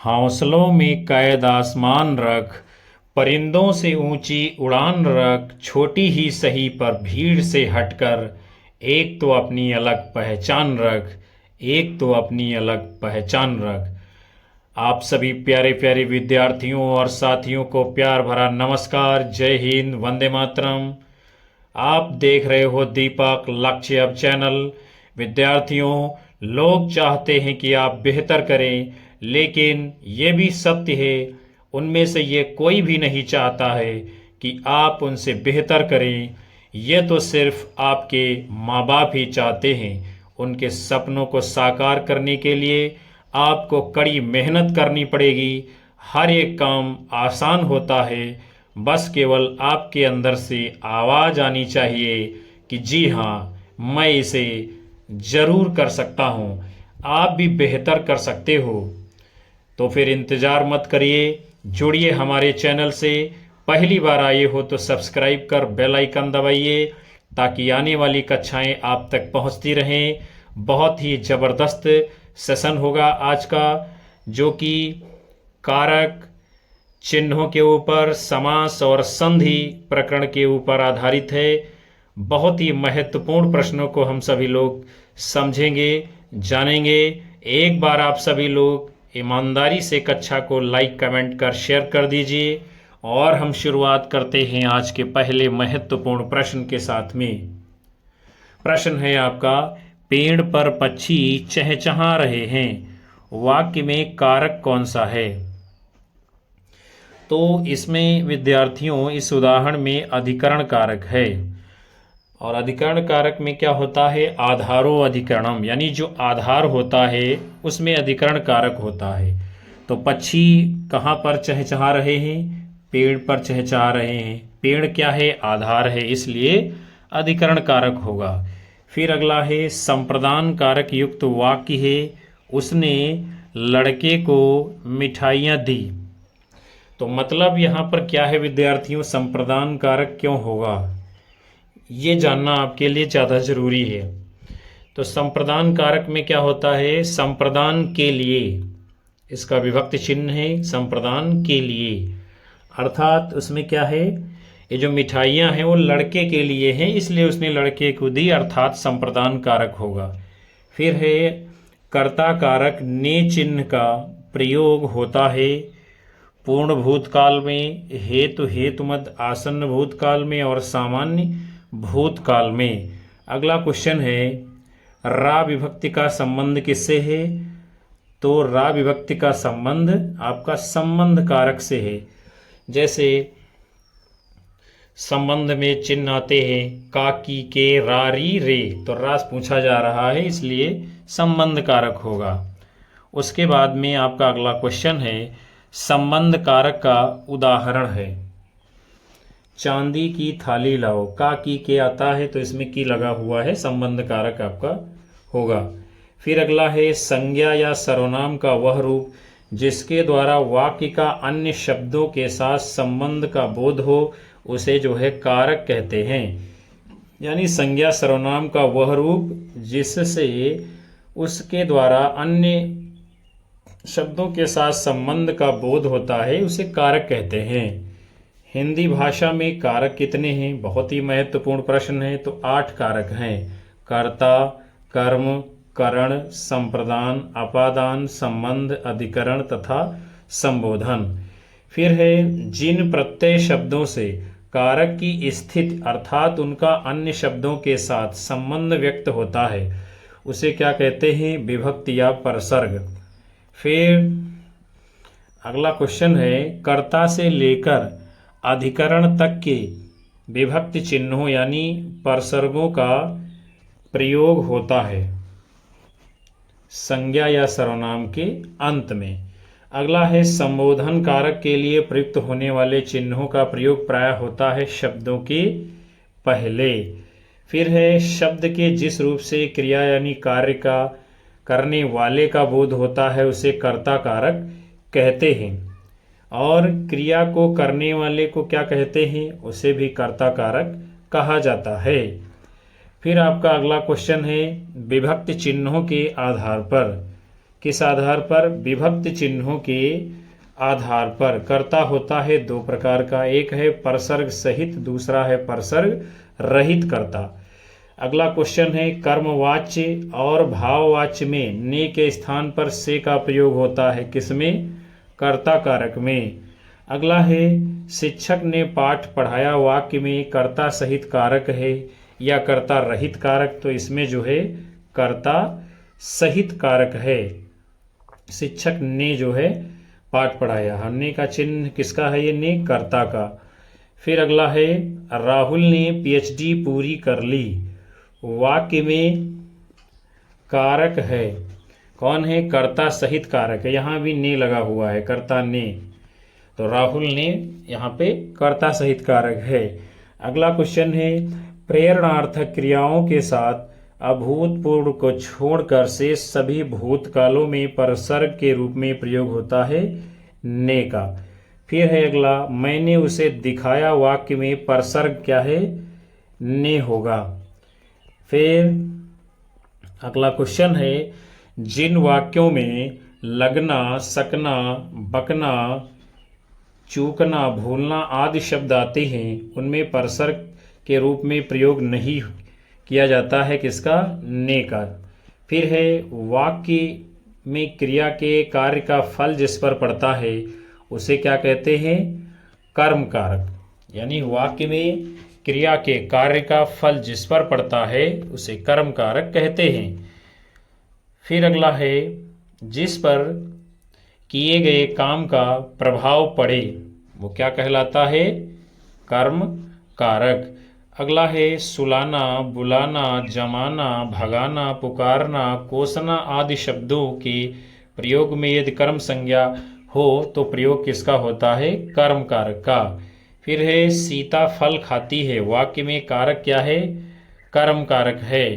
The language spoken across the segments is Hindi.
हौसलों में कैद आसमान रख, परिंदों से ऊंची उड़ान रख, छोटी ही सही पर भीड़ से हटकर एक तो अपनी अलग पहचान रख, एक तो अपनी अलग पहचान रख। आप सभी प्यारे प्यारे विद्यार्थियों और साथियों को प्यार भरा नमस्कार, जय हिंद, वंदे मातरम। आप देख रहे हो दीपक लक्ष्य अब चैनल। विद्यार्थियों, लोग चाहते हैं कि आप बेहतर करें, लेकिन ये भी सत्य है, उनमें से ये कोई भी नहीं चाहता है कि आप उनसे बेहतर करें। ये तो सिर्फ आपके माँ बाप ही चाहते हैं। उनके सपनों को साकार करने के लिए आपको कड़ी मेहनत करनी पड़ेगी। हर एक काम आसान होता है, बस केवल आपके अंदर से आवाज़ आनी चाहिए कि जी हाँ, मैं इसे ज़रूर कर सकता हूँ। आप भी बेहतर कर सकते हो। तो फिर इंतज़ार मत करिए, जुड़िए हमारे चैनल से। पहली बार आए हो तो सब्सक्राइब कर बेल आइकन दबाइए, ताकि आने वाली कक्षाएं आप तक पहुंचती रहें। बहुत ही ज़बरदस्त सेशन होगा आज का, जो कि कारक चिन्हों के ऊपर, समास और संधि प्रकरण के ऊपर आधारित है। बहुत ही महत्वपूर्ण प्रश्नों को हम सभी लोग समझेंगे, जानेंगे। एक बार आप सभी लोग ईमानदारी से कक्षा को लाइक, कमेंट कर शेयर कर दीजिए। और हम शुरुआत करते हैं आज के पहले महत्वपूर्ण प्रश्न के साथ में। प्रश्न है आपका, पेड़ पर पक्षी चहचहा रहे हैं, वाक्य में कारक कौन सा है? तो इसमें विद्यार्थियों, इस उदाहरण में अधिकरण कारक है। और अधिकरण कारक में क्या होता है? आधारो अधिकरणम, यानी जो आधार होता है उसमें अधिकरण कारक होता है। तो पक्षी कहाँ पर चहचहा रहे हैं? पेड़ पर चहचहा रहे हैं। पेड़ क्या है? आधार है, इसलिए अधिकरण कारक होगा। फिर अगला है संप्रदान कारक युक्त वाक्य है, उसने लड़के को मिठाइयाँ दी। तो मतलब यहाँ पर क्या है विद्यार्थियों? संप्रदान कारक क्यों होगा, ये जानना आपके लिए ज़्यादा जरूरी है। तो संप्रदान कारक में क्या होता है? संप्रदान के लिए, इसका विभक्ति चिन्ह है संप्रदान के लिए, अर्थात उसमें क्या है? ये जो मिठाइयाँ हैं वो लड़के के लिए हैं, इसलिए उसने लड़के को दी, अर्थात संप्रदान कारक होगा। फिर है कर्ता कारक ने चिन्ह का प्रयोग होता है पूर्ण भूतकाल में, हेतु हेतुमद आसन्न भूतकाल में और सामान्य भूतकाल में। अगला क्वेश्चन है, रा विभक्ति का संबंध किससे है? तो रा विभक्ति का संबंध आपका संबंध कारक से है। जैसे संबंध में चिन्ह आते हैं का, की, के, रा, री, रे, तो रास पूछा जा रहा है, इसलिए संबंध कारक होगा। उसके बाद में आपका अगला क्वेश्चन है, संबंध कारक का उदाहरण है। चांदी की थाली लाओ, का, की, के आता है, तो इसमें की लगा हुआ है, संबंध कारक आपका होगा। फिर अगला है संज्ञा या सर्वनाम का वह रूप जिसके द्वारा वाक्य का अन्य शब्दों के साथ संबंध का बोध हो, उसे जो है कारक कहते हैं। यानी संज्ञा सर्वनाम का वह रूप जिससे उसके द्वारा अन्य शब्दों के साथ संबंध का बोध होता है, उसे कारक कहते हैं। हिंदी भाषा में कारक कितने हैं? बहुत ही महत्वपूर्ण प्रश्न है। तो 8 कारक हैं। कर्ता, कर्म, करण, संप्रदान, अपादान, संबंध, अधिकरण तथा संबोधन। फिर है जिन प्रत्यय शब्दों से कारक की स्थिति अर्थात उनका अन्य शब्दों के साथ संबंध व्यक्त होता है, उसे क्या कहते हैं? विभक्ति या परसर्ग। फिर अगला क्वेश्चन है, कर्ता से लेकर अधिकरण तक के विभक्ति चिन्हों यानी परसर्गों का प्रयोग होता है संज्ञा या सर्वनाम के अंत में। अगला है संबोधन कारक के लिए प्रयुक्त होने वाले चिन्हों का प्रयोग प्रायः होता है शब्दों के पहले। फिर है शब्द के जिस रूप से क्रिया यानी कार्य का करने वाले का बोध होता है, उसे कर्ता कारक कहते हैं। और क्रिया को करने वाले को क्या कहते हैं? उसे भी कर्ता कारक कहा जाता है। फिर आपका अगला क्वेश्चन है, विभक्ति चिन्हों के आधार पर किस आधार पर? विभक्त चिन्हों के आधार पर। कर्ता होता है दो प्रकार का, एक है परसर्ग सहित, दूसरा है परसर्ग रहित कर्ता। अगला क्वेश्चन है कर्मवाच्य और भाववाच्य में ने के स्थान पर से का प्रयोग होता है किसमें? कर्ता कारक में। अगला है शिक्षक ने पाठ पढ़ाया वाक्य में कर्ता सहित कारक है या कर्ता रहित कारक? तो इसमें जो है कर्ता सहित कारक है। शिक्षक ने जो है पाठ पढ़ाया, ने का चिन्ह किसका है? ये ने कर्ता का। फिर अगला है राहुल ने पीएचडी पूरी कर ली, वाक्य में कारक है कौन है? कर्ता सहित कारक है, यहाँ भी ने लगा हुआ है, कर्ता ने, तो राहुल ने यहाँ पे कर्ता सहित कारक है। अगला क्वेश्चन है प्रेरणार्थक क्रियाओं के साथ अभूतपूर्व को छोड़कर से सभी भूतकालों में परसर्ग के रूप में प्रयोग होता है ने का। फिर है अगला मैंने उसे दिखाया, वाक्य में परसर्ग क्या है? ने होगा। फिर अगला क्वेश्चन है जिन वाक्यों में लगना, सकना, बकना, चूकना, भूलना आदि शब्द आते हैं उनमें परसर्ग के रूप में प्रयोग नहीं किया जाता है किसका? ने का। फिर है वाक्य में क्रिया के कार्य का फल जिस पर पड़ता है उसे क्या कहते हैं? कर्म कारक। यानी वाक्य में क्रिया के कार्य का फल जिस पर पड़ता है उसे कर्म कारक कहते हैं। फिर अगला है जिस पर किए गए काम का प्रभाव पड़े वो क्या कहलाता है? कर्म कारक। अगला है सुलाना, बुलाना, जमाना, भगाना, पुकारना, कोसना आदि शब्दों के प्रयोग में यदि कर्म संज्ञा हो तो प्रयोग किसका होता है? कर्म कारक का। फिर है सीता फल खाती है, वाक्य में कारक क्या है? कर्म कारक है।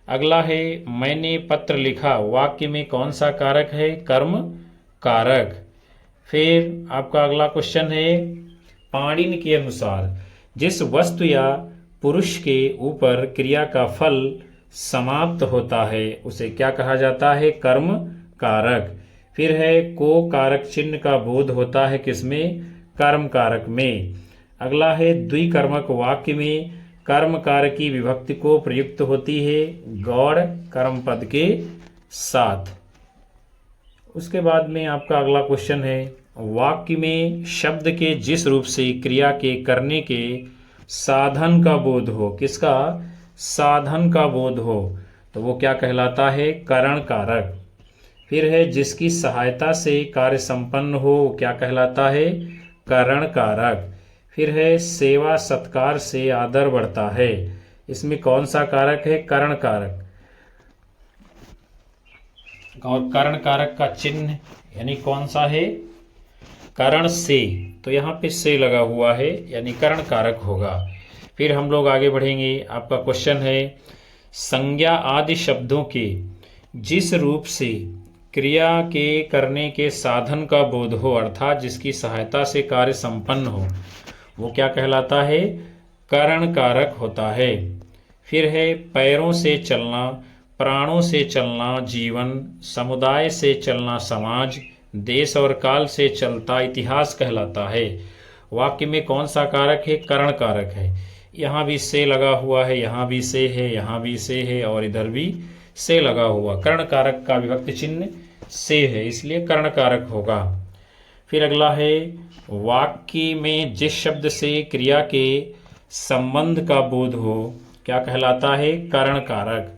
अगला है मैंने पत्र लिखा, वाक्य में कौन सा कारक है? कर्म कारक। फिर आपका अगला क्वेश्चन है पाणिनि के अनुसार जिस वस्तु या पुरुष के ऊपर क्रिया का फल समाप्त होता है उसे क्या कहा जाता है? कर्म कारक। फिर है को कारक चिन्ह का बोध होता है किसमें? कर्म कारक में। अगला है द्विकर्मक वाक्य में कर्म कारक की विभक्ति को प्रयुक्त होती है गौड़ कर्म पद के साथ। उसके बाद में आपका अगला क्वेश्चन है वाक्य में शब्द के जिस रूप से क्रिया के करने के साधन का बोध हो, किसका? साधन का बोध हो, तो वो क्या कहलाता है? करण कारक। फिर है जिसकी सहायता से कार्य संपन्न हो वो क्या कहलाता है? करण कारक। फिर है सेवा सत्कार से आदर बढ़ता है, इसमें कौन सा कारक है? करण कारक। और करण कारक का चिन्ह यानी कौन सा है? करण से, तो यहाँ पे से लगा हुआ है यानी करण कारक होगा। फिर हम लोग आगे बढ़ेंगे। आपका क्वेश्चन है संज्ञा आदि शब्दों के जिस रूप से क्रिया के करने के साधन का बोध हो अर्थात जिसकी सहायता से कार्य संपन्न हो वो क्या कहलाता है? करण कारक होता है। फिर है पैरों से चलना, प्राणों से चलना जीवन, समुदाय से चलना समाज, देश और काल से चलता इतिहास कहलाता है। वाक्य में कौन सा कारक है? करण कारक है। यहाँ भी से लगा हुआ है, यहाँ भी से है, यहाँ भी से है और इधर भी से लगा हुआ। कर्ण कारक का विभक्ति चिन्ह से है इसलिए कर्ण कारक होगा। फिर अगला है वाक्य में जिस शब्द से क्रिया के संबंध का बोध हो क्या कहलाता है? करण कारक।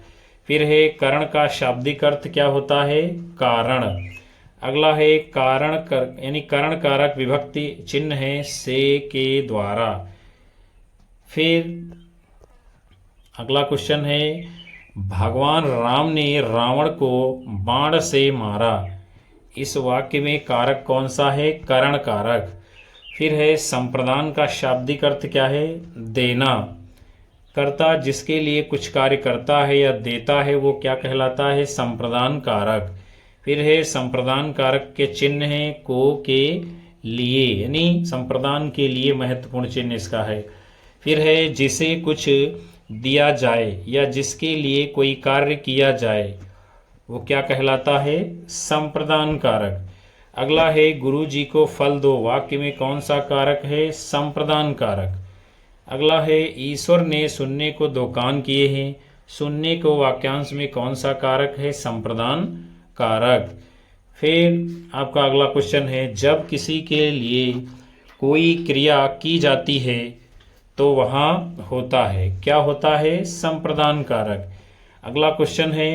फिर है करण का शाब्दिक अर्थ क्या होता है? कारण। अगला है कारण कर यानी करण कारक विभक्ति चिन्ह है से के द्वारा। फिर अगला क्वेश्चन है भगवान राम ने रावण को बाण से मारा, इस वाक्य में कारक कौन सा है? करण कारक। फिर है संप्रदान का शाब्दिक अर्थ क्या है? देना। कर्ता जिसके लिए कुछ कार्य करता है या देता है वो क्या कहलाता है? संप्रदान कारक। फिर है संप्रदान कारक के चिन्ह है को के लिए यानी संप्रदान के लिए महत्वपूर्ण चिन्ह इसका है। फिर है जिसे कुछ दिया जाए या जिसके लिए कोई कार्य किया जाए वो क्या कहलाता है? संप्रदान कारक। अगला है गुरु जी को फल दो, वाक्य में कौन सा कारक है? संप्रदान कारक। अगला है ईश्वर ने शून्य को दो कान किए हैं, शून्य को वाक्यांश में कौन सा कारक है? संप्रदान कारक। फिर आपका अगला क्वेश्चन है, जब किसी के लिए कोई क्रिया की जाती है तो वहाँ होता है, क्या होता है? संप्रदान कारक। अगला क्वेश्चन है,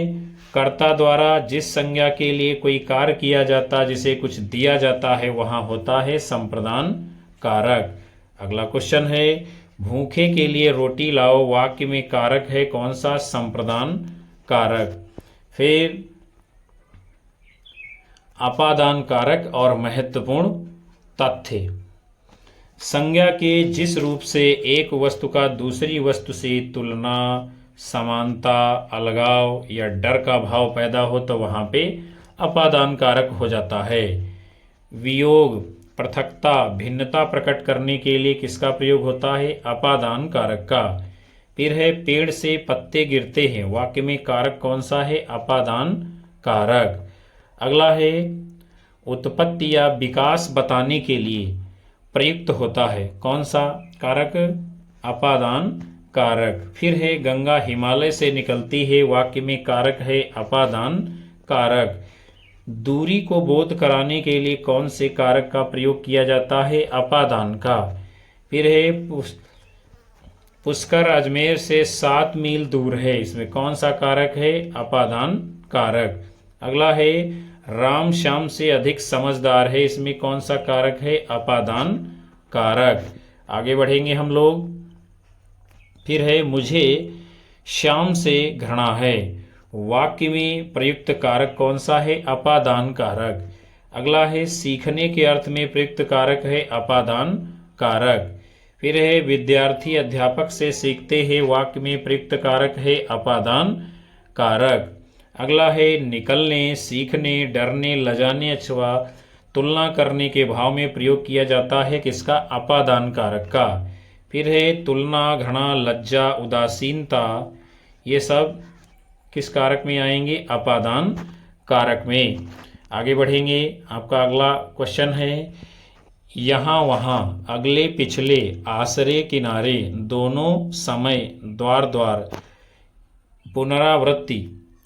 कर्ता द्वारा जिस संज्ञा के लिए कोई कार्य किया जाता, जिसे कुछ दिया जाता है, वहाँ होता है संप्रदान कारक। अगला क्वेश्चन है, भूखे के लिए रोटी लाओ, वाक्य में कारक है कौन सा? संप्रदान कारक। फिर अपादान कारक और महत्वपूर्ण तथ्य। संज्ञा के जिस रूप से एक वस्तु का दूसरी वस्तु से तुलना, समानता, अलगाव या डर का भाव पैदा हो तो वहाँ पे अपादान कारक हो जाता है। वियोग, पृथकता, भिन्नता प्रकट करने के लिए किसका प्रयोग होता है? अपादान कारक का। फिर है पेड़ से पत्ते गिरते हैं, वाक्य में कारक कौन सा है? अपादान कारक। अगला है उत्पत्ति या विकास बताने के लिए प्रयुक्त होता है, कौन सा कारक? अपादान कारक। फिर है गंगा हिमालय से निकलती है, वाक्य में कारक है अपादान कारक। दूरी को बोध कराने के लिए कौन से कारक का प्रयोग किया जाता है? अपादान का। फिर है पुष्कर अजमेर से 7 मील दूर है, इसमें कौन सा कारक है? अपादान कारक। अगला है राम श्याम से अधिक समझदार है, इसमें कौन सा कारक है? अपादान कारक। आगे बढ़ेंगे हम लोग। फिर है मुझे श्याम से घृणा है, वाक्य में प्रयुक्त कारक कौन सा है? अपादान कारक। अगला है सीखने के अर्थ में प्रयुक्त कारक है अपादान कारक। फिर है विद्यार्थी अध्यापक से सीखते हैं, वाक्य में प्रयुक्त कारक है अपादान कारक। अगला है निकलने, सीखने, डरने, लजाने अथवा तुलना करने के भाव में प्रयोग किया जाता है, किसका? अपादान कारक का। फिर है तुलना, घृणा, लज्जा, उदासीनता, ये सब किस कारक में आएंगे? अपादान कारक में। आगे बढ़ेंगे। आपका अगला क्वेश्चन है, यहाँ वहाँ, अगले पिछले, आसरे किनारे, दोनों, समय, द्वार द्वार, पुनरावृत्ति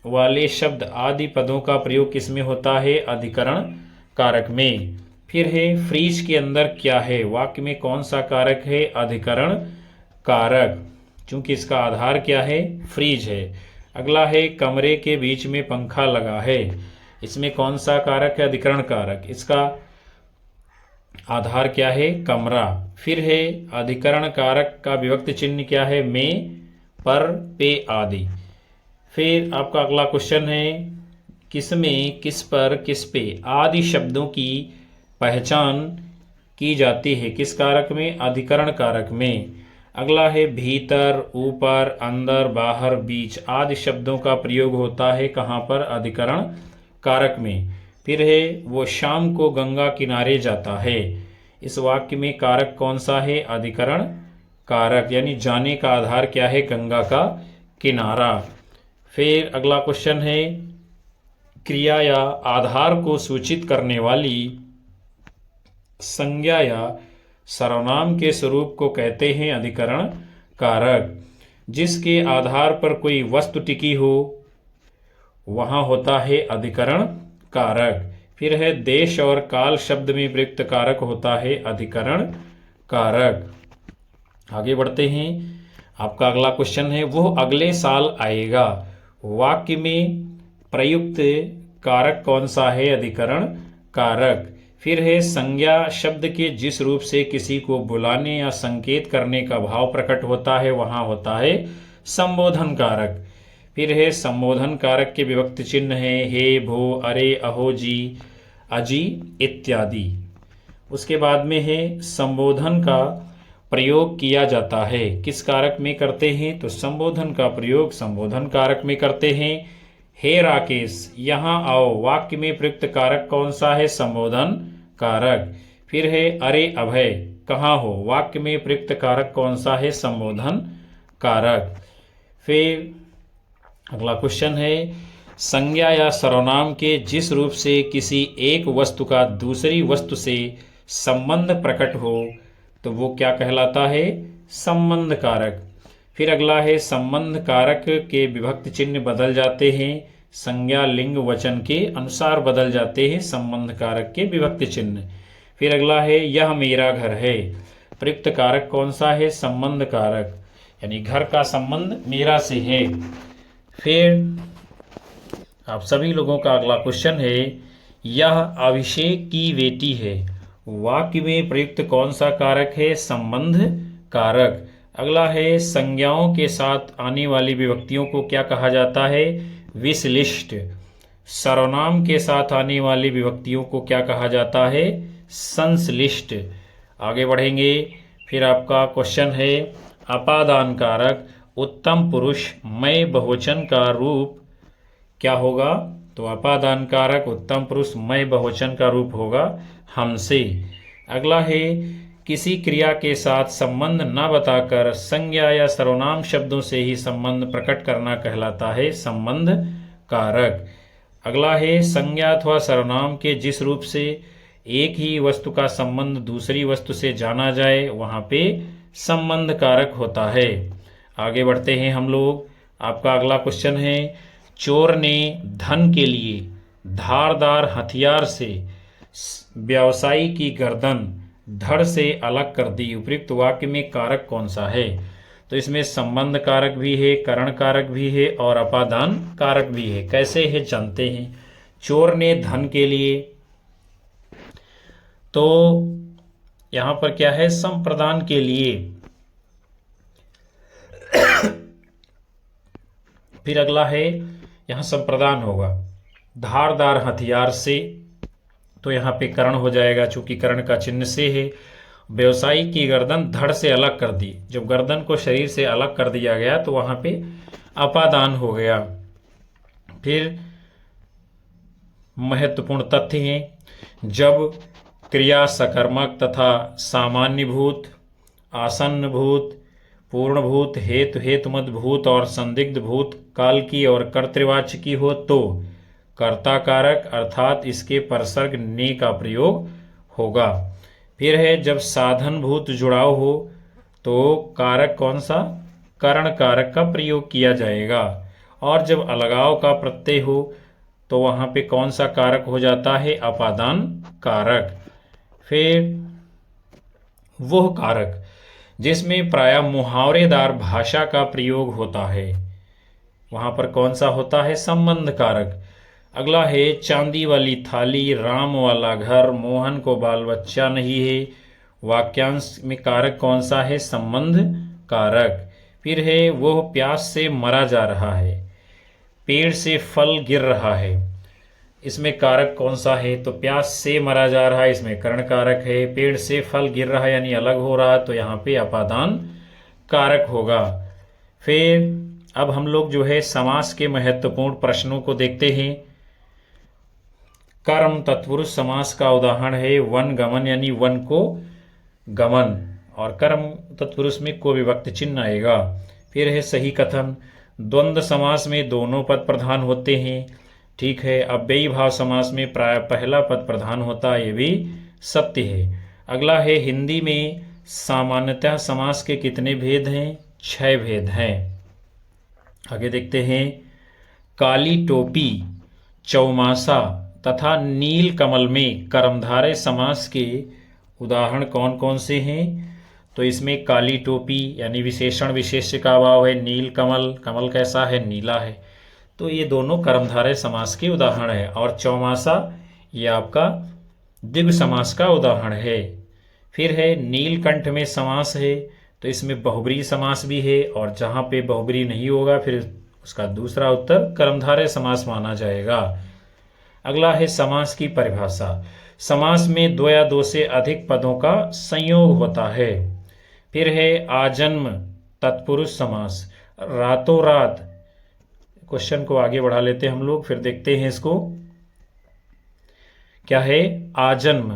वाले शब्द आदि पदों का प्रयोग किसमें होता है? अधिकरण कारक में। फिर है फ्रिज के अंदर क्या है, वाक्य में कौन सा कारक है? अधिकरण कारक, क्योंकि इसका आधार क्या है? फ्रिज है। अगला है कमरे के बीच में पंखा लगा है, इसमें कौन सा कारक है? अधिकरण कारक, इसका आधार क्या है? कमरा। फिर है अधिकरण कारक का विभक्ति चिन्ह क्या है? में, पर, पे आदि। फिर आपका अगला क्वेश्चन है, किसमें, किस पर, किस पे आदि शब्दों की पहचान की जाती है, किस कारक में? अधिकरण कारक में। अगला है भीतर, ऊपर, अंदर, बाहर, बीच आदि शब्दों का प्रयोग होता है कहाँ पर? अधिकरण कारक में। फिर है वो शाम को गंगा किनारे जाता है, इस वाक्य में कारक कौन सा है? अधिकरण कारक, यानी जाने का आधार क्या है? गंगा का किनारा। फिर अगला क्वेश्चन है, क्रिया या आधार को सूचित करने वाली संज्ञा या सर्वनाम के स्वरूप को कहते हैं अधिकरण कारक। जिसके आधार पर कोई वस्तु टिकी हो वहाँ होता है अधिकरण कारक। फिर है देश और काल शब्द में प्रयुक्त कारक होता है अधिकरण कारक। आगे बढ़ते हैं। आपका अगला क्वेश्चन है, वो अगले साल आएगा, वाक्य में प्रयुक्त कारक कौन सा है? अधिकरण कारक। फिर है संज्ञा शब्द के जिस रूप से किसी को बुलाने या संकेत करने का भाव प्रकट होता है वहाँ होता है संबोधन कारक। फिर है संबोधन कारक के विभक्ति चिन्ह है हे, भो, अरे, अहो, जी, अजी इत्यादि। उसके बाद में है संबोधन का प्रयोग किया जाता है, किस कारक में करते हैं? तो संबोधन का प्रयोग संबोधन कारक में करते हैं। हे राकेश, यहाँ आओ, वाक्य में प्रयुक्त कारक कौन सा है? संबोधन कारक। फिर है अरे अभय, कहाँ हो, वाक्य में प्रयुक्त कारक कौन सा है? संबोधन कारक। फिर अगला क्वेश्चन है, संज्ञा या सर्वनाम के जिस रूप से किसी एक वस्तु का दूसरी वस्तु से संबंध प्रकट हो तो वो क्या कहलाता है? संबंध कारक। फिर अगला है संबंध कारक के विभक्ति चिन्ह बदल जाते हैं, संज्ञा लिंग वचन के अनुसार बदल जाते हैं संबंध कारक के विभक्ति चिन्ह। फिर अगला है यह मेरा घर है। प्रयुक्त कारक कौन सा है? संबंध कारक, यानी घर का संबंध मेरा से है। फिर आप सभी लोगों का अगला क्वेश्चन है, यह अभिषेक की बेटी है। वाक्य में प्रयुक्त कौन सा कारक है? संबंध कारक। अगला है संज्ञाओं के साथ आने वाली विभक्तियों को क्या कहा जाता है? विश्लिष्ट। सर्वनाम के साथ आने वाली विभक्तियों को क्या कहा जाता है? संश्लिष्ट। आगे बढ़ेंगे। फिर आपका क्वेश्चन है अपादान कारक उत्तम पुरुष मैं बहुवचन का रूप क्या होगा? तो अपादान कारक उत्तम पुरुष मैं बहुवचन का रूप होगा हमसे। अगला है किसी क्रिया के साथ संबंध न बताकर संज्ञा या सर्वनाम शब्दों से ही संबंध प्रकट करना कहलाता है संबंध कारक। अगला है संज्ञा अथवा सर्वनाम के जिस रूप से एक ही वस्तु का संबंध दूसरी वस्तु से जाना जाए वहाँ पे संबंध कारक होता है। आगे बढ़ते हैं हम लोग। आपका अगला क्वेश्चन है चोर ने धन के लिए धारदार हथियार से व्यवसायी की गर्दन धड़ से अलग कर दी। उपयुक्त वाक्य में कारक कौन सा है? तो इसमें संबंध कारक भी है, करण कारक भी है और अपादान कारक भी है। कैसे है जानते हैं। चोर ने धन के लिए, तो यहां पर क्या है? संप्रदान के लिए। फिर अगला है यहां संप्रदान होगा धारदार हथियार से, तो यहाँ पे करण हो जाएगा चूंकि करण का चिन्ह से है। व्यवसायी की गर्दन धड़ से अलग कर दी, जब गर्दन को शरीर से अलग कर दिया गया तो वहां पे अपादान हो गया। फिर महत्वपूर्ण तथ्य हैं, जब क्रिया सकर्मक तथा सामान्यभूत, आसन्नभूत, पूर्णभूत, हेतु हेतुमद्भूत और संदिग्ध भूत काल की और कर्तृवाच्य की हो तो कर्ता कारक अर्थात इसके परसर्ग ने का प्रयोग होगा। फिर है जब साधन भूत जुड़ाव हो तो कारक कौन सा? करण कारक का प्रयोग किया जाएगा। और जब अलगाव का प्रत्यय हो तो वहां पे कौन सा कारक हो जाता है? अपादान कारक। फिर वह कारक जिसमें प्रायः मुहावरेदार भाषा का प्रयोग होता है वहां पर कौन सा होता है? संबंध कारक। अगला है चांदी वाली थाली, राम वाला घर, मोहन को बाल बच्चा नहीं है। वाक्यांश में कारक कौन सा है? संबंध कारक। फिर है वह प्यास से मरा जा रहा है, पेड़ से फल गिर रहा है, इसमें कारक कौन सा है? तो प्यास से मरा जा रहा है, इसमें करण कारक है। पेड़ से फल गिर रहा है यानी अलग हो रहा है, तो यहाँ पे अपादान कारक होगा। फिर अब हम लोग जो है समास के महत्वपूर्ण प्रश्नों को देखते हैं। कर्म तत्पुरुष समास का उदाहरण है वन गमन, यानी वन को गमन, और कर्म तत्पुरुष में को विभक्ति चिन्ह आएगा। फिर है सही कथन, द्वंद्व समास में दोनों पद प्रधान होते हैं, ठीक है। अव्ययी भाव समास में प्राय पहला पद प्रधान होता है, ये भी सत्य है। अगला है हिंदी में सामान्यतः समास के कितने भेद हैं? 6 भेद हैं। आगे देखते हैं। काली टोपी, चौमासा तथा नील कमल में कर्मधारय समास के उदाहरण कौन कौन से हैं? तो इसमें काली टोपी यानी विशेषण विशेष्य का अभाव है, नील कमल, कमल कैसा है? नीला है, तो ये दोनों कर्मधारय समास के उदाहरण है। और चौमासा ये आपका द्विगु समास का उदाहरण है। फिर है नीलकंठ में समास है, तो इसमें बहुब्रीहि समास भी है, और जहाँ पे बहुब्रीहि नहीं होगा फिर उसका दूसरा उत्तर कर्मधारय समास माना जाएगा। अगला है समास की परिभाषा। समास में 2 या 2 से अधिक पदों का संयोग होता है। फिर है आजन्म तत्पुरुष समास, रातों रात। क्वेश्चन को आगे बढ़ा लेते हैं हम लोग, फिर देखते हैं इसको क्या है। आजन्म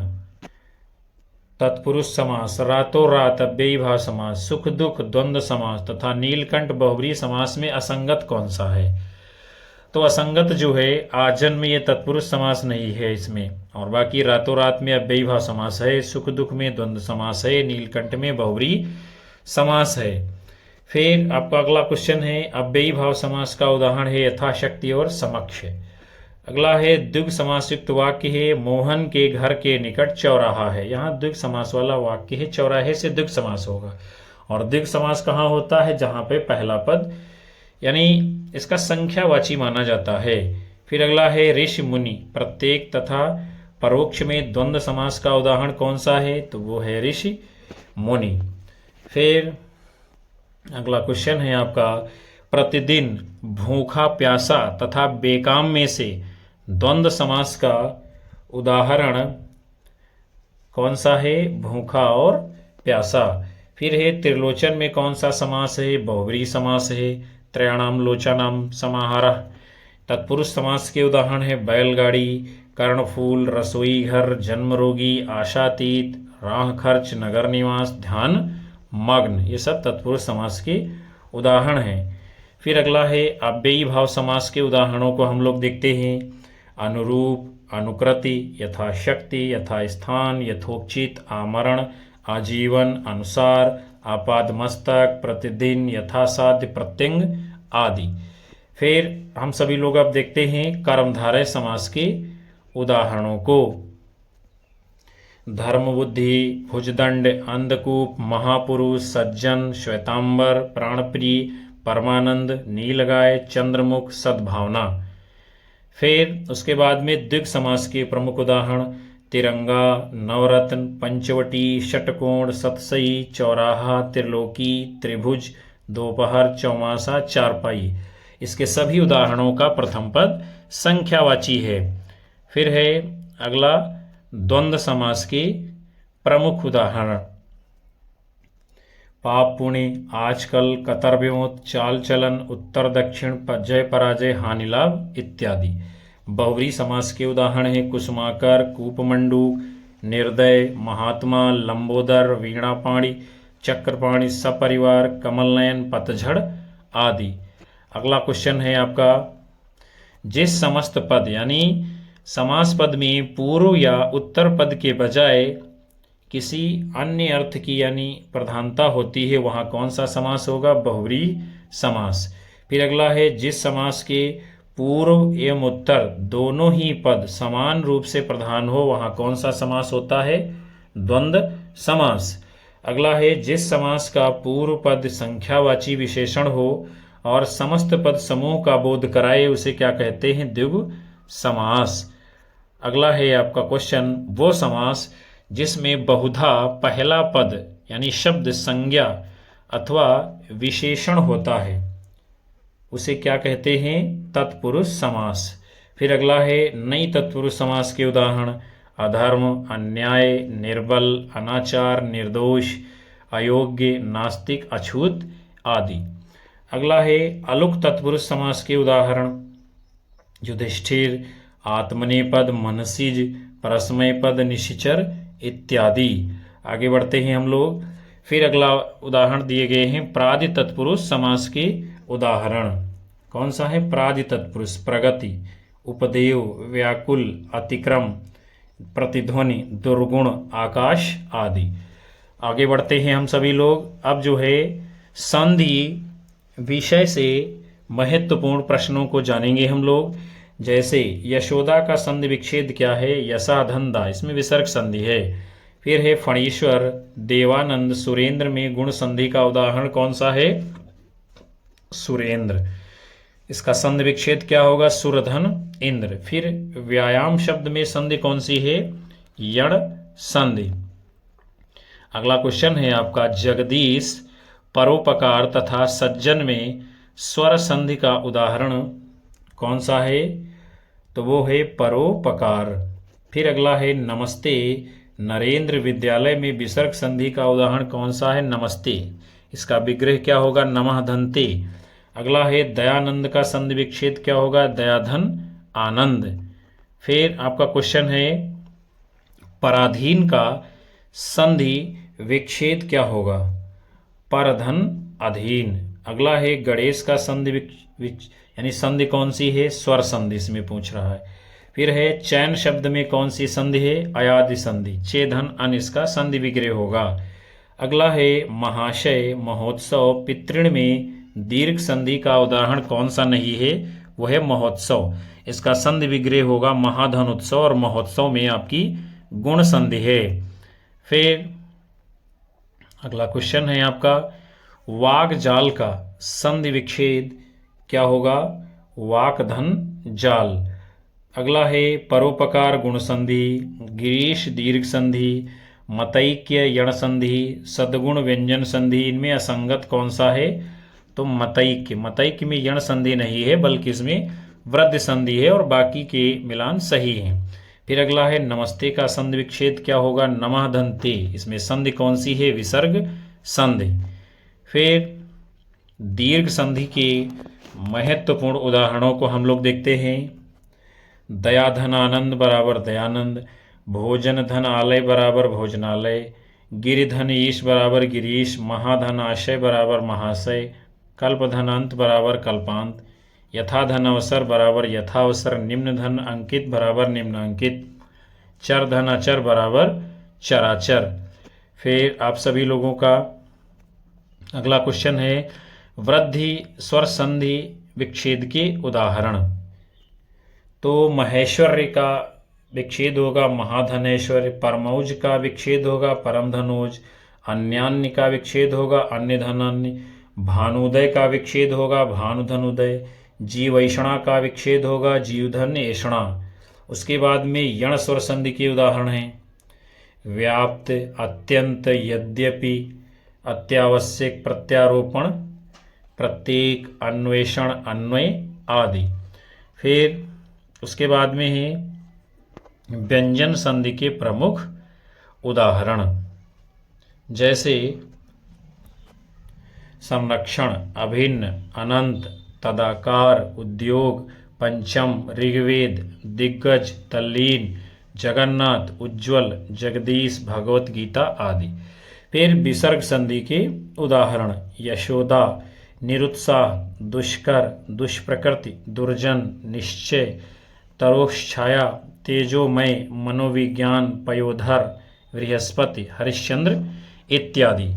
तत्पुरुष समास, रातों रात अव्ययी भाव समास, सुख दुख द्वंद्व समास तथा नीलकंठ बहुब्रीहि समास में असंगत कौन सा है? तो असंगत जो है आजन्म में ये तत्पुरुष समास नहीं है इसमें। और बाकी रातों रात में अव्ययी भाव समास है, सुख दुख में द्वंद्व समास है, नीलकंठ में बहुव्रीहि समास है। फिर आपका अगला क्वेश्चन है अव्ययी भाव समास का उदाहरण है यथाशक्ति और समक्ष। अगला है द्विग समास युक्त वाक्य है मोहन के घर के निकट चौराहा है। यहाँ द्विग समास वाला वाक्य है, चौराहे से द्विग समास होगा। और द्विग समास कहाँ होता है? जहां पे पहला पद यानी इसका संख्यावाची माना जाता है। फिर अगला है ऋषि मुनि, प्रत्येक तथा परोक्ष में द्वंद्व समास का उदाहरण कौन सा है? तो वो है ऋषि मुनि। फिर अगला क्वेश्चन है आपका प्रतिदिन, भूखा, प्यासा तथा बेकाम में से द्वंद्व समास का उदाहरण कौन सा है? भूखा और प्यासा। फिर है त्रिलोचन में कौन सा समास है? बहुव्रीहि समास है। त्रयाणाम लोचनाम समाहारः। तत्पुरुष समास के उदाहरण है बैलगाड़ी, कर्णफूल, रसोई घर, जन्मरोगी, आशातीत, राह खर्च, नगर निवास, ध्यान मग्न। ये सब तत्पुरुष समास के उदाहरण हैं। फिर अगला है अव्ययी भाव समास के उदाहरणों को हम लोग देखते हैं। अनुरूप, अनुकृति, यथाशक्ति, यथास्थान, यथोचित, आमरण, आजीवन, अनुसार, आपादमस्तक, प्रतिदिन, यथासाध्य, प्रत्यंग आदि। फिर हम सभी लोग अब देखते हैं कर्मधारय समास के उदाहरणों को। धर्म बुद्धि, भुजदंड, अंधकूप, महापुरुष, सज्जन, श्वेतांबर, प्राणप्रिय, परमानंद, नीलगाय, चंद्रमुख, सद्भावना। फिर उसके बाद में द्विग समास के प्रमुख उदाहरण तिरंगा, नवरत्न, पंचवटी, षटकोण, सतसई, चौराहा, त्रिलोकी, त्रिभुज, दोपहर, चौमासा, चारपाई। इसके सभी उदाहरणों का प्रथम पद संख्यावाची है। फिर है अगला द्वंद्व समास के प्रमुख उदाहरण पाप पुण्य, आजकल, कतर विमोद, चाल चलन, उत्तर दक्षिण, जय पराजय, हानि लाभ इत्यादि। बहुव्रीहि समास के उदाहरण है कुसुमाकर, कूपमंडूक, निर्दय, महात्मा, लंबोदर, वीणापाणी, चक्रपाणी, सपरिवार, कमलनयन, पतझड़ आदि। अगला क्वेश्चन है आपका जिस समस्त पद यानी समास पद में पूर्व या उत्तर पद के बजाय किसी अन्य अर्थ की यानी प्रधानता होती है वहाँ कौन सा समास होगा? बहुव्रीहि समास। फिर अगला है जिस समास के पूर्व एवं उत्तर दोनों ही पद समान रूप से प्रधान हो वहाँ कौन सा समास होता है? द्वंद्व समास। अगला है जिस समास का पूर्व पद संख्यावाची विशेषण हो और समस्त पद समूह का बोध कराए उसे क्या कहते हैं? द्विगु समास। अगला है आपका क्वेश्चन वो समास जिसमें बहुधा पहला पद यानी शब्द संज्ञा अथवा विशेषण होता है उसे क्या कहते हैं? तत्पुरुष समास। फिर अगला है नई तत्पुरुष समास के उदाहरण अधर्म, अन्याय, निर्बल, अनाचार, निर्दोष, अयोग्य, नास्तिक, अछूत आदि। अगला है अलुक तत्पुरुष समास के उदाहरण युधिष्ठिर, आत्मनेपद, मनसिज, परस्मय पद, निशिचर इत्यादि। आगे बढ़ते हैं हम लोग। फिर अगला उदाहरण दिए गए हैं प्रादि तत्पुरुष समास के उदाहरण। कौन सा है? प्रादि तत्पुरुष प्रगति, उपदेव, व्याकुल, अतिक्रम, प्रतिध्वनि, दुर्गुण, आकाश आदि। आगे बढ़ते हैं हम सभी लोग। अब जो है संधि विषय से महत्वपूर्ण प्रश्नों को जानेंगे हम लोग। जैसे यशोदा का संधि विच्छेद क्या है? यशा धन दा, इसमें विसर्ग संधि है। फिर है फणीश्वर, देवानंद, सुरेंद्र में गुण संधि का उदाहरण कौन सा है? सुरेंद्र। इसका संधि विच्छेद क्या होगा? सुरधन, इंद्र। फिर व्यायाम शब्द में संधि कौन सी है? यण संधि। अगला क्वेश्चन है आपका जगदीश, परोपकार तथा सज्जन में स्वर संधि का उदाहरण कौन सा है? तो वो है परोपकार। फिर अगला है नमस्ते, नरेंद्र विद्यालय में विसर्ग संधि का उदाहरण कौन सा है? नमस्ते। इसका विग्रह क्या होगा? नमः दन्ते। अगला है दयानंद का संधि विच्छेद क्या होगा? दयाधन आनंद। फिर आपका क्वेश्चन है पराधीन का संधि विच्छेद क्या होगा? परधन अधीन। अगला है गणेश का संधि यानी संधि कौन सी है? स्वर संधि इसमें पूछ रहा है। फिर है चैन शब्द में कौन सी संधि है? अयादि संधि। चे धन अन इसका संधि विग्रह होगा। अगला है महाशय, महोत्सव, पितृण में दीर्घ संधि का उदाहरण कौन सा नहीं है? वो है महोत्सव। इसका संधि विग्रह होगा महाधन उत्सव, और महोत्सव में आपकी गुण संधि है। फिर अगला क्वेश्चन है आपका, वाक जाल का संधि विच्छेद क्या होगा? वाक धन जाल। अगला है परोपकार गुण संधि, गिरीश दीर्घ संधि, मतैक्य यण संधि, सद्गुण व्यंजन संधि। इनमें असंगत कौन सा है? तो मतैक्य। मतैक्य में यण संधि नहीं है, बल्कि इसमें वृद्धि संधि है, और बाकी के मिलान सही हैं। फिर अगला है नमस्ते का संधि विच्छेद क्या होगा? नमः धन्ते। इसमें संधि कौन सी है? विसर्ग संधि। फिर दीर्घ संधि के महत्वपूर्ण उदाहरणों को हम लोग देखते हैं। दयाधन आनंद बराबर दयानंद, भोजन धन आलय बराबर भोजनालय, गिरिधन ईश बराबर गिरीश, महाधन आशय बराबर महाशय, कल्पधन अंत बराबर कल्पांत, यथाधन अवसर बराबर यथावसर, निम्न धन अंकित बराबर निम्नांकित, चर धन अचर बराबर चराचर। फिर आप सभी लोगों का अगला क्वेश्चन है, वृद्धि स्वर संधि विच्छेद के उदाहरण। तो महेश्वर्य का विच्छेद होगा महाधनेश्वर्य, परमौज का विच्छेद होगा परम धनोज, अन्यान्य का विच्छेद होगा अन्य धनान्य, भानुदय का विच्छेद होगा भानुधनुदय, जीवैषणा का विच्छेद होगा जीवधन ऐषणा। उसके बाद में यण स्वर संधि के उदाहरण हैं, व्याप्त, अत्यंत, यद्यपि, अत्यावश्यक, प्रत्यारोपण, प्रत्येक, अन्वेषण, अन्वय आदि। फिर उसके बाद में है व्यंजन संधि के प्रमुख उदाहरण, जैसे संरक्षण, अभिन्न, अनंत, तदाकार, उद्योग, पंचम, ऋग्वेद, दिग्गज, तल्लीन, जगन्नाथ, उज्ज्वल, जगदीश, भगवत गीता आदि। फिर विसर्ग संधि के उदाहरण, यशोदा, निरुत्साह, दुष्कर, दुष्प्रकृति, दुर्जन, निश्चय, तरोक्षाया, तेजोमय, मनोविज्ञान, पयोधर, बृहस्पति, हरिश्चंद्र इत्यादि।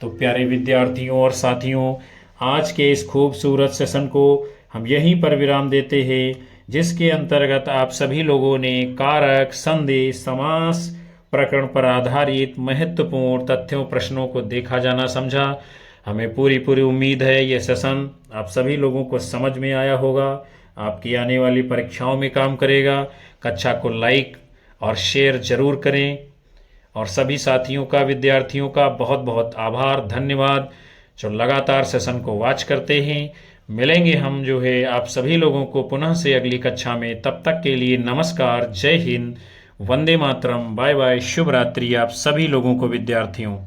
तो प्यारे विद्यार्थियों और साथियों, आज के इस खूबसूरत सेशन को हम यहीं पर विराम देते हैं, जिसके अंतर्गत आप सभी लोगों ने कारक, संधि, समास प्रकरण पर आधारित महत्वपूर्ण तथ्यों, प्रश्नों को देखा, जाना, समझा। हमें पूरी उम्मीद है ये सेशन आप सभी लोगों को समझ में आया होगा, आपकी आने वाली परीक्षाओं में काम करेगा। कक्षा को लाइक और शेयर जरूर करें, और सभी साथियों का, विद्यार्थियों का बहुत बहुत आभार, धन्यवाद जो लगातार सेशन को वॉच करते हैं। मिलेंगे हम जो है आप सभी लोगों को पुनः से अगली कक्षा में। तब तक के लिए नमस्कार, जय हिंद, वंदे मातरम, बाय बाय, शुभ रात्रि आप सभी लोगों को विद्यार्थियों।